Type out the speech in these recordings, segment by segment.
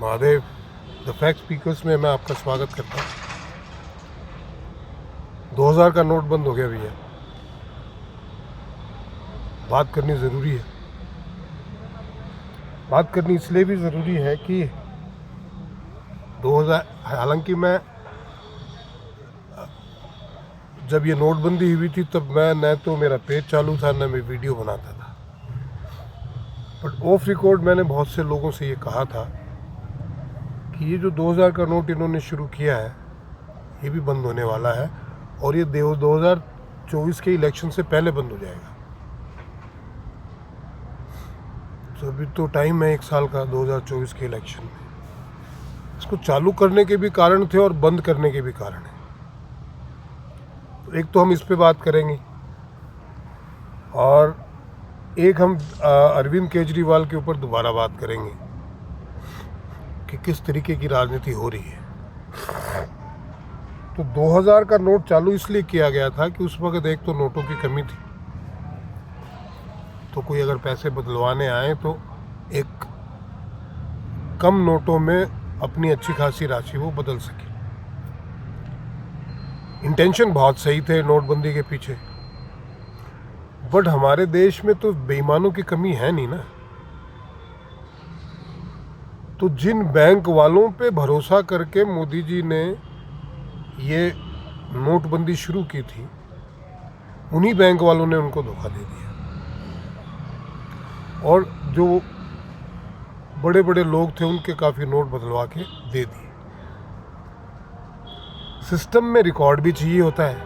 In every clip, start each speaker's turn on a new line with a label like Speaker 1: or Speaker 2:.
Speaker 1: Mahadev the fact speakers में मैं आपका स्वागत करता हूँ। 2000 का नोट बंद हो गया भैया, बात करनी ज़रूरी है। बात करनी इसलिए भी ज़रूरी है कि 2000, हालांकि मैं जब ये नोटबंदी हुई थी तब मैं न तो मेरा पेज चालू था न मैं वीडियो बनाता था, बट ऑफ रिकॉर्ड मैंने बहुत से लोगों से ये कहा था कि ये जो 2000 का नोट इन्होंने शुरू किया है ये भी बंद होने वाला है और ये 2024 के इलेक्शन से पहले बंद हो जाएगा। तो अभी तो टाइम है 1 साल का 2024 के इलेक्शन में। इसको चालू करने के भी कारण थे और बंद करने के भी कारण हैं। तो एक तो हम इस पे बात करेंगे और एक हम अरविंद केजरीवाल के ऊपर दोबारा बात करेंगे कि किस तरीके की राजनीति हो रही है। तो 2000 का नोट चालू इसलिए किया गया था कि उस वक्त एक तो नोटों की कमी थी, तो कोई अगर पैसे बदलवाने आए तो एक कम नोटों में अपनी अच्छी खासी राशि वो बदल सके। इंटेंशन बहुत सही थे नोटबंदी के पीछे, बट हमारे देश में तो बेईमानों की कमी है नहीं ना। तो जिन बैंक वालों पे भरोसा करके मोदी जी ने ये नोटबंदी शुरू की थी, उन्हीं बैंक वालों ने उनको धोखा दे दिया और जो बड़े बड़े लोग थे उनके काफ़ी नोट बदलवा के दे दिए। सिस्टम में रिकॉर्ड भी चाहिए होता है,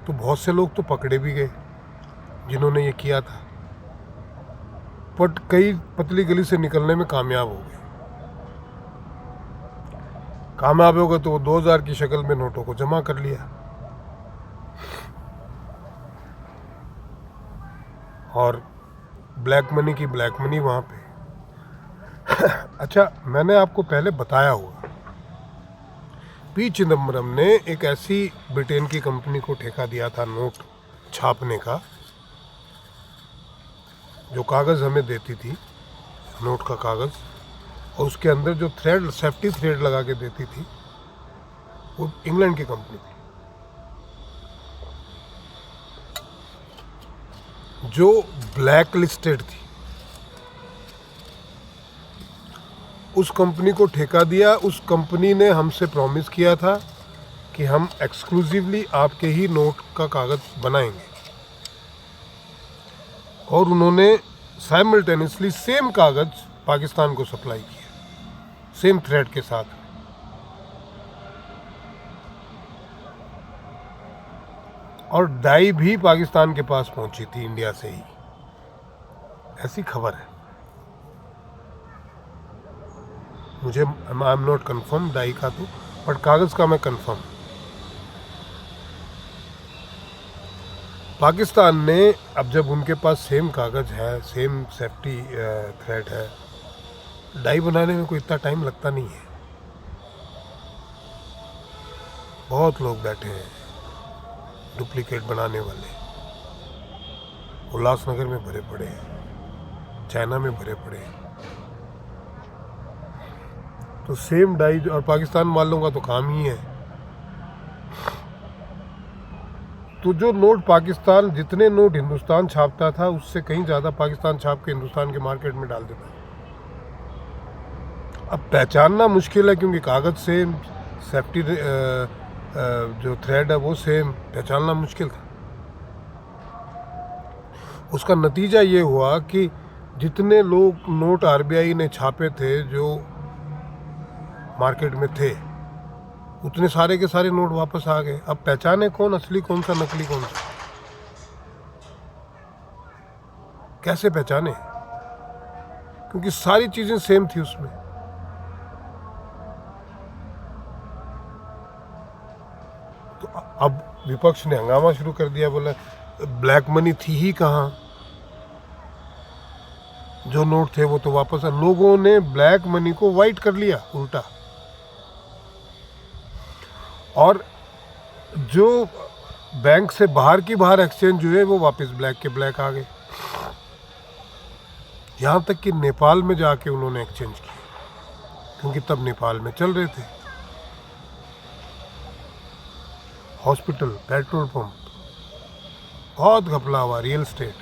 Speaker 1: तो बहुत से लोग तो पकड़े भी गए जिन्होंने ये किया था, बट कई पतली गली से निकलने में कामयाब हो गए। कामयाब हो गए तो वो 2000 की शक्ल में नोटों को जमा कर लिया और ब्लैक मनी की ब्लैक मनी वहाँ पे। अच्छा, मैंने आपको पहले बताया हुआ पी चिदम्बरम ने एक ऐसी ब्रिटेन की कंपनी को ठेका दिया था नोट छापने का, जो कागज़ हमें देती थी, नोट का कागज़, और उसके अंदर जो थ्रेड, सेफ्टी थ्रेड लगा के देती थी, वो इंग्लैंड की कंपनी थी, जो ब्लैक लिस्टेड थी। उस कंपनी को ठेका दिया। उस कंपनी ने हमसे प्रॉमिस किया था कि हम एक्सक्लूसिवली आपके ही नोट का कागज़ बनाएंगे, और उन्होंने साइमल्टेनियसली सेम कागज़ पाकिस्तान को सप्लाई किया, सेम थ्रेड के साथ। और डाई भी पाकिस्तान के पास पहुंची थी इंडिया से ही, ऐसी खबर है। मुझे आई एम नॉट कंफर्म डाई का तो, बट कागज़ का मैं कंफर्म। पाकिस्तान ने अब जब उनके पास सेम कागज़ है, सेम सेफ्टी थ्रेड है, डाई बनाने में कोई इतना टाइम लगता नहीं है। बहुत लोग बैठे हैं डुप्लीकेट बनाने वाले, उल्लासनगर में भरे पड़े हैं, चाइना में भरे पड़े हैं। तो सेम डाई, और पाकिस्तान वालों का तो काम ही है। तो जो नोट पाकिस्तान, जितने नोट हिंदुस्तान छापता था उससे कहीं ज़्यादा पाकिस्तान छाप के हिंदुस्तान के मार्केट में डाल देता। अब पहचानना मुश्किल है क्योंकि कागज़ सेम, सेफ्टी जो थ्रेड है वो सेम, पहचानना मुश्किल था। उसका नतीजा ये हुआ कि जितने लोग नोट आरबीआई ने छापे थे जो मार्केट में थे, उतने सारे के सारे नोट वापस आ गए। अब पहचाने कौन असली कौन सा नकली कौन सा, कैसे पहचाने? क्योंकि सारी चीजें सेम थी उसमें। तो अब विपक्ष ने हंगामा शुरू कर दिया, बोला ब्लैक मनी थी ही कहाँ, जो नोट थे वो तो वापस आ। लोगों ने ब्लैक मनी को वाइट कर लिया उल्टा, और जो बैंक से बाहर की बाहर एक्सचेंज हुए वो वापस ब्लैक के ब्लैक आ गए। यहाँ तक कि नेपाल में जाके उन्होंने एक्सचेंज किया। क्योंकि तब नेपाल में चल रहे थे हॉस्पिटल, पेट्रोल पंप, बहुत घपला हुआ, रियल एस्टेट।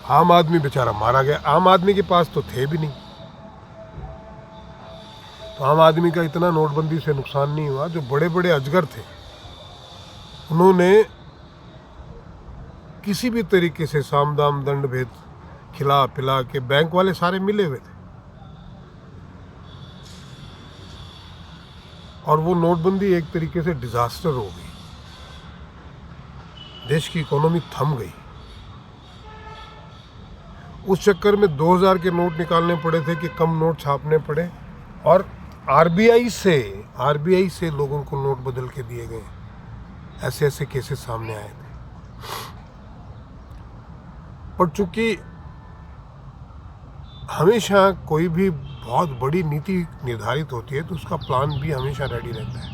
Speaker 1: आम आदमी बेचारा मारा गया। आम आदमी के पास तो थे भी नहीं, तो आम आदमी का इतना नोटबंदी से नुकसान नहीं हुआ। जो बड़े बड़े अजगर थे उन्होंने किसी भी तरीके से साम दाम दंड भेद खिला पिला के, बैंक वाले सारे मिले हुए थे, और वो नोटबंदी एक तरीके से डिजास्टर हो गई। देश की इकोनॉमी थम गई। उस चक्कर में 2000 के नोट निकालने पड़े थे कि कम नोट छापने पड़े, और आरबीआई से लोगों को नोट बदल के दिए गए। ऐसे ऐसे केसेस सामने आए थे। पर चूंकि हमेशा कोई भी बहुत बड़ी नीति निर्धारित होती है तो उसका प्लान बी हमेशा रेडी रहता है।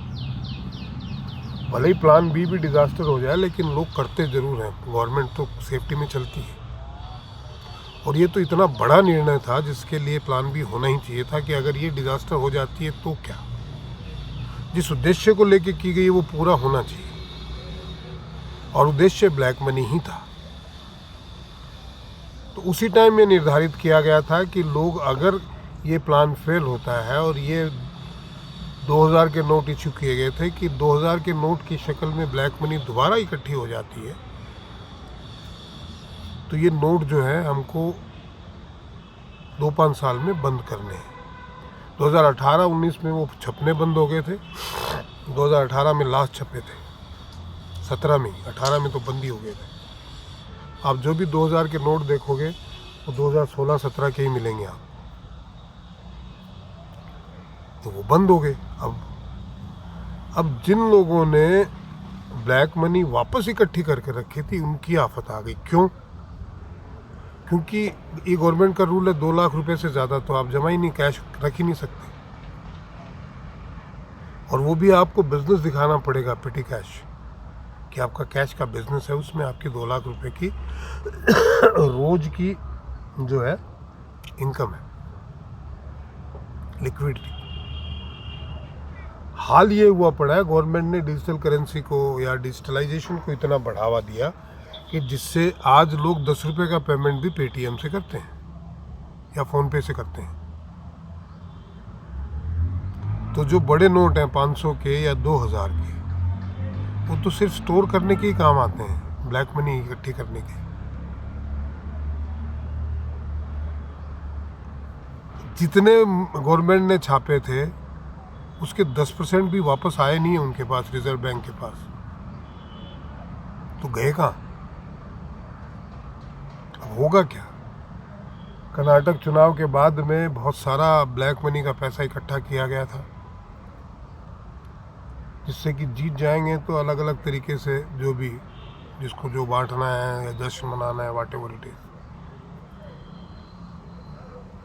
Speaker 1: भले ही प्लान बी भी डिजास्टर हो जाए, लेकिन लोग करते जरूर हैं। गवर्नमेंट तो सेफ्टी में चलती है, और ये तो इतना बड़ा निर्णय था जिसके लिए प्लान बी होना ही चाहिए था कि अगर ये डिजास्टर हो जाती है तो क्या। जिस उद्देश्य को लेके की गई वो पूरा होना चाहिए, और उद्देश्य ब्लैक मनी ही था। तो उसी टाइम ये निर्धारित किया गया था कि लोग, अगर ये प्लान फेल होता है, और ये 2000 के नोट इशू किए गए थे कि 2000 के नोट की शक्ल में ब्लैक मनी दोबारा इकट्ठी हो जाती है, तो ये नोट जो है हमको 2-5 साल में बंद करने हैं। 2018-19 में वो छपने बंद हो गए थे। 2018 में लास्ट छपे थे, 17 में, 18 में तो बंद ही हो गए थे। आप जो भी 2000 के नोट देखोगे वो 2016-17 के ही मिलेंगे आप, तो वो बंद हो गए। अब जिन लोगों ने ब्लैक मनी वापस इकट्ठी करके रखी थी उनकी आफत आ गई। क्यों? क्योंकि ये गवर्नमेंट का रूल है 2 लाख रुपए से ज़्यादा तो आप जमा ही नहीं, कैश रख ही नहीं सकते, और वो भी आपको बिजनेस दिखाना पड़ेगा, पेटी कैश, कि आपका कैश का बिजनेस है, उसमें आपकी 2 लाख रुपए की रोज की जो है इनकम है, लिक्विडिटी। हाल ये हुआ पड़ा है, गवर्नमेंट ने डिजिटल करेंसी को या डिजिटलाइजेशन को इतना बढ़ावा दिया कि जिससे आज लोग 10 रुपये का पेमेंट भी पेटीएम से करते हैं या फ़ोन पे से करते हैं। तो जो बड़े नोट हैं 500 के या 2000 के, वो तो सिर्फ स्टोर करने के ही काम आते हैं, ब्लैक मनी इकट्ठी करने के। जितने गवर्नमेंट ने छापे थे उसके 10% भी वापस आए नहीं है उनके पास, रिजर्व बैंक के पास। तो गए कहाँ? अब होगा क्या? कर्नाटक चुनाव के बाद में बहुत सारा ब्लैक मनी का पैसा इकट्ठा किया गया था, जिससे कि जीत जाएंगे तो अलग अलग तरीके से जो भी, जिसको जो बांटना है या जश्न मनाना है, व्हाटएवर इट इज।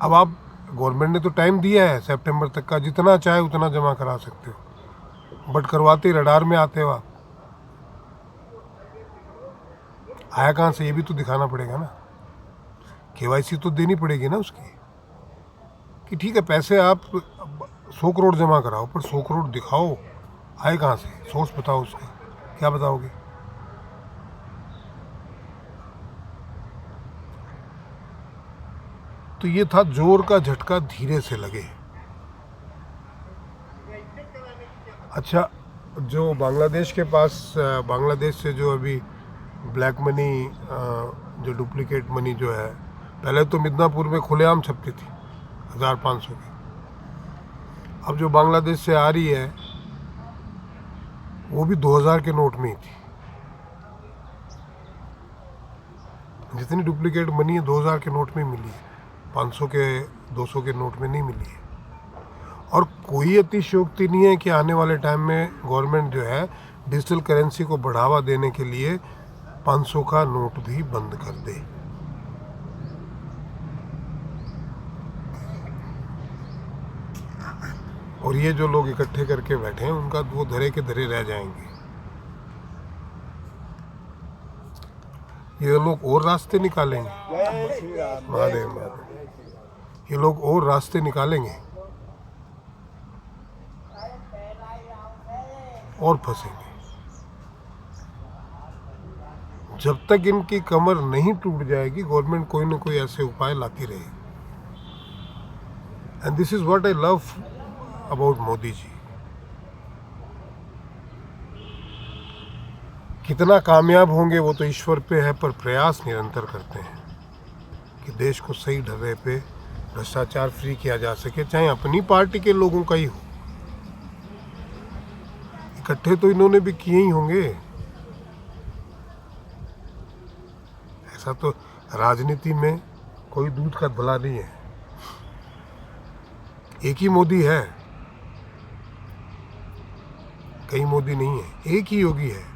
Speaker 1: अब आप, गवर्नमेंट ने तो टाइम दिया है सितंबर तक का, जितना चाहे उतना जमा करा सकते हो, बट करवाते रडार में आते हो आप। आया कहाँ से ये भी तो दिखाना पड़ेगा ना, केवाईसी तो देनी पड़ेगी ना उसकी, कि ठीक है पैसे आप 100 करोड़ जमा कराओ, पर 100 करोड़ दिखाओ आए कहाँ से, सोर्स बताओ उसका, क्या बताओगे? तो ये था जोर का झटका धीरे से लगे। अच्छा, जो बांग्लादेश के पास, बांग्लादेश से जो अभी ब्लैक मनी, जो डुप्लीकेट मनी जो है, पहले तो मिदनापुर में खुलेआम छपती थी 1500 की, अब जो बांग्लादेश से आ रही है वो भी 2000 के नोट में ही थी। जितनी डुप्लीकेट मनी है 2000 के नोट में मिली है, 500 के 200 के नोट में नहीं मिली है। और कोई अतिशयोक्ति नहीं है कि आने वाले टाइम में गवर्नमेंट जो है डिजिटल करेंसी को बढ़ावा देने के लिए 500 का नोट भी बंद कर दे। और ये जो लोग इकट्ठे करके बैठे हैं उनका वो धरे के धरे रह जाएंगे। ये लोग और रास्ते निकालेंगे। महादेव महादेव। ये लोग और रास्ते निकालेंगे और फंसेंगे। जब तक इनकी कमर नहीं टूट जाएगी गवर्नमेंट कोई ना कोई ऐसे उपाय लाती रहेगी। And this is what I love about Modi ji. कितना कामयाब होंगे वो तो ईश्वर पे है, पर प्रयास निरंतर करते हैं कि देश को सही ढर्रे पे भ्रष्टाचार फ्री किया जा सके, चाहे अपनी पार्टी के लोगों का ही हो। इकट्ठे तो इन्होंने भी किए ही होंगे। ऐसा तो राजनीति में कोई दूध का धुला नहीं है। एक ही मोदी है, कई मोदी नहीं है, एक ही योगी है।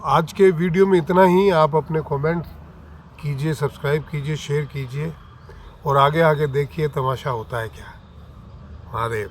Speaker 1: आज के वीडियो में इतना ही। आप अपने कमेंट कीजिए, सब्सक्राइब कीजिए, शेयर कीजिए और आगे आगे देखिए तमाशा होता है क्या। महादेव।